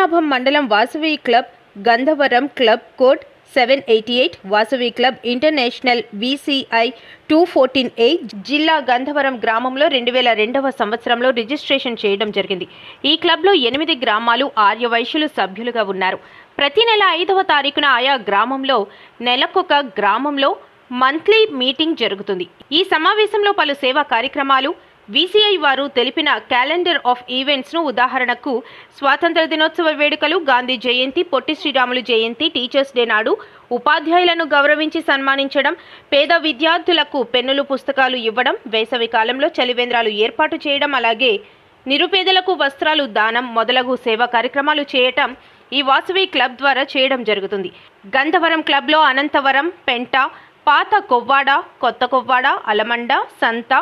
పద్మనాభం మండలం Vasavi club, Gandhavaram club code 788, Vasavi club international VCI 214A జిల్లా గంధవరం గ్రామంలో 2002వ సంవత్సరంలో రిజిస్ట్రేషన్ చేయడం జరిగింది. ఈ క్లబ్లో 8 గ్రామాలు ఆర్యవైశ్యులు సభ్యులుగా ఉన్నారు. ప్రతి నెల 5వ తారీఖున ఆయా గ్రామంలో నెలకొక గ్రామంలో మంత్లీ మీటింగ్ జరుగుతుంది. ఈ సమావేశంలో పలు సేవా కార్యక్రమాలు, VCI వారు తెలిపిన క్యాలెండర్ ఆఫ్ ఈవెంట్స్ను, ఉదాహరణకు స్వాతంత్ర దినోత్సవ వేడుకలు, గాంధీ జయంతి, పొట్టి శ్రీరాములు జయంతి, టీచర్స్ డే నాడు ఉపాధ్యాయులను గౌరవించి సన్మానించడం, పేద విద్యార్థులకు పెన్నులు, పుస్తకాలు ఇవ్వడం, వేసవి కాలంలో చలివేంద్రాలు ఏర్పాటు చేయడం, అలాగే నిరుపేదలకు వస్త్రాలు దానం మొదలగు సేవా కార్యక్రమాలు చేయటం ఈ వాసవి క్లబ్ ద్వారా చేయడం జరుగుతుంది. గంధవరం క్లబ్లో అనంతవరం, పెంట, పాత కొవ్వాడ, కొత్త కొవ్వాడ, అలమండ, సంత,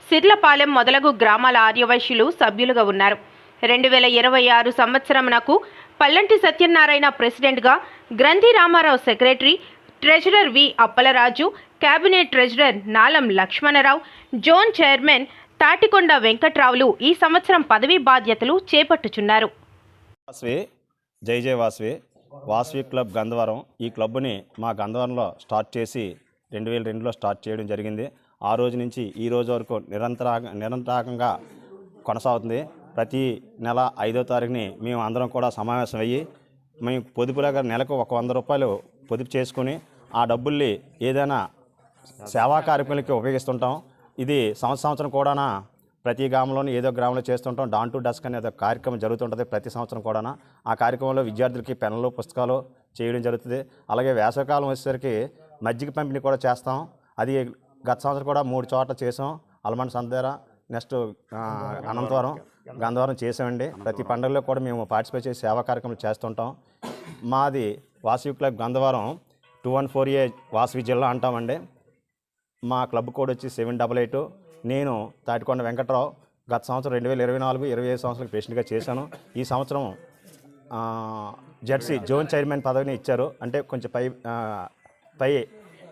సిర్లపాలెం మొదలగు గ్రామాల ఆర్యవైశ్యులు సభ్యులుగా ఉన్నారు. 2026 సంవత్సరంనకు పల్లంటి సత్యనారాయణ ప్రెసిడెంట్గా, గ్రంథి రామారావు సెక్రటరీ, ట్రెజరర్ వి అప్పలరాజు, కేబినెట్ ట్రెజరర్ నాలం లక్ష్మణరావు, జోన్ చైర్మన్ తాటికొండ వెంకట్రావులు ఈ సంవత్సరం పదవీ బాధ్యతలు చేపట్టుచున్నారు. జై జై వాసవి. వాసవి క్లబ్ గంధవరం ఈ క్లబ్ని మా గంధవరంలో స్టార్ట్ చేసి 2002లో స్టార్ట్ చేయడం జరిగింది. ఆ రోజు నుంచి ఈ రోజు వరకు నిరంతరంగా కొనసాగుతుంది. ప్రతి నెల 5వ తారీఖుని మేము అందరం కూడా సమావేశం అయ్యి మేము పొదుపులాగా నెలకు 100 రూపాయలు పొదుపు చేసుకుని ఆ డబ్బుల్ని ఏదైనా సేవా కార్యక్రమాలకి ఉపయోగిస్తుంటాం. ఇది సంవత్సరం కూడా ప్రతి గ్రామంలోని ఏదో గ్రామంలో చేస్తుంటాం. డాన్ టు డస్క్ అనే కార్యక్రమం జరుగుతుంటుంది ప్రతి సంవత్సరం కూడా. ఆ కార్యక్రమంలో విద్యార్థులకి పెన్నులు, పుస్తకాలు చేయడం జరుగుతుంది. అలాగే వేసవికాలం వచ్చేసరికి మజ్జిగ పంపిణీ కూడా చేస్తాం. అది గత సంవత్సరం కూడా 3 చోట్ల చేసాం. అలమండ సందేర, నెక్స్ట్ అనంతవరం, గంధవరం చేసామండి. ప్రతి పండుగలో కూడా మేము పార్టిసిపేట్ చేసి సేవా కార్యక్రమాలు చేస్తుంటాం. మాది వాసవి క్లబ్ గంధవరం 214A వాసవి జిల్లా అంటామండి. మా క్లబ్ కోడ్ వచ్చి 788. నేను తాటికొండ వెంకట్రావు. గత సంవత్సరం 2024-25 సంవత్సరాలకు ప్రెసిడెంట్గా చేశాను. ఈ సంవత్సరం జెడ్సీ జోన్ చైర్మన్ పదవిని ఇచ్చారు, అంటే కొంచెం పై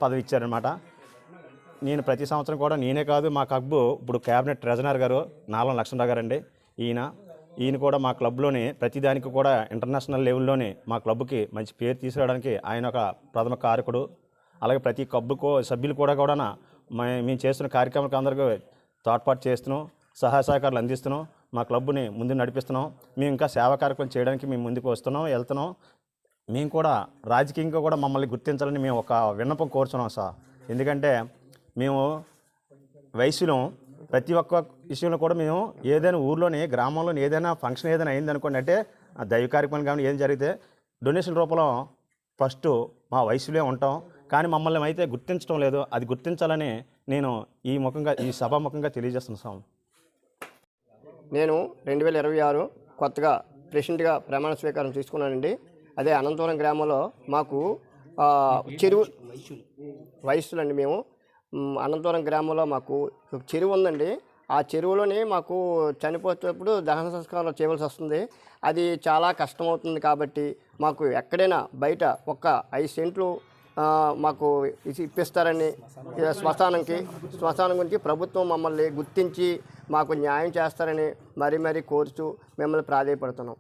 పదవి ఇచ్చారనమాట. నేను ప్రతి సంవత్సరం కూడా నేనే కాదు, మా క్లబ్ ఇప్పుడు క్యాబినెట్ ట్రెజరర్ గారు నాలం లక్ష్మణరావు గారు అండి. ఈయన కూడా మా క్లబ్లోని ప్రతిదానికి కూడా ఇంటర్నేషనల్ లెవెల్లోని మా క్లబ్కి మంచి పేరు తీసుకురావడానికి ఆయన ఒక ప్రథమ కారకుడు. అలాగే ప్రతి క్లబ్కు సభ్యులు కూడా మేము చేస్తున్న కార్యక్రమాలకు అందరికీ తోడ్పాటు చేస్తున్నాం, సహాయ సహకారాలు అందిస్తున్నాం, మా క్లబ్ని ముందు నడిపిస్తున్నాం. మేము ఇంకా సేవా కార్యక్రమం చేయడానికి మేము ముందుకు వెళ్తున్నాం. మేము కూడా రాజకీయంగా కూడా మమ్మల్ని గుర్తించాలని మేము ఒక విన్నపం కోరుతున్నాం సార్. ఎందుకంటే మేము వయసులో ప్రతి ఒక్క విషయంలో కూడా మేము ఏదైనా ఊర్లోని, గ్రామంలోని ఏదైనా ఫంక్షన్ ఏదైనా అయిందనుకోండి, అంటే దైవ కార్యక్రమం కానీ ఏం జరిగితే డొనేషన్ రూపంలో ఫస్ట్ మా వయసులో ఉంటాం. కానీ మమ్మల్ని అయితే గుర్తించడం లేదు. అది గుర్తించాలని నేను ఈ సభాముఖంగా తెలియజేస్తున్నాను. నేను 2026 కొత్తగా ప్రెసిడెంట్గా ప్రమాణ స్వీకారం తీసుకున్నానండి. అదే అనంతపురం గ్రామంలో మాకు చెరువు వయస్సులండి. మేము అనంతపురం గ్రామంలో మాకు చెరువు ఉందండి. ఆ చెరువులోని మాకు చనిపోయేటప్పుడు దహన సంస్కారం చేయవలసి వస్తుంది. అది చాలా కష్టమవుతుంది. కాబట్టి మాకు ఎక్కడైనా బయట ఒక 5 సెంట్లు మాకు ఇప్పిస్తారని శ్మశానం గురించి ప్రభుత్వం మమ్మల్ని గుర్తించి మాకు న్యాయం చేస్తారని మరీ కోరుచూ మిమ్మల్ని ప్రాధేయపడుతున్నాం.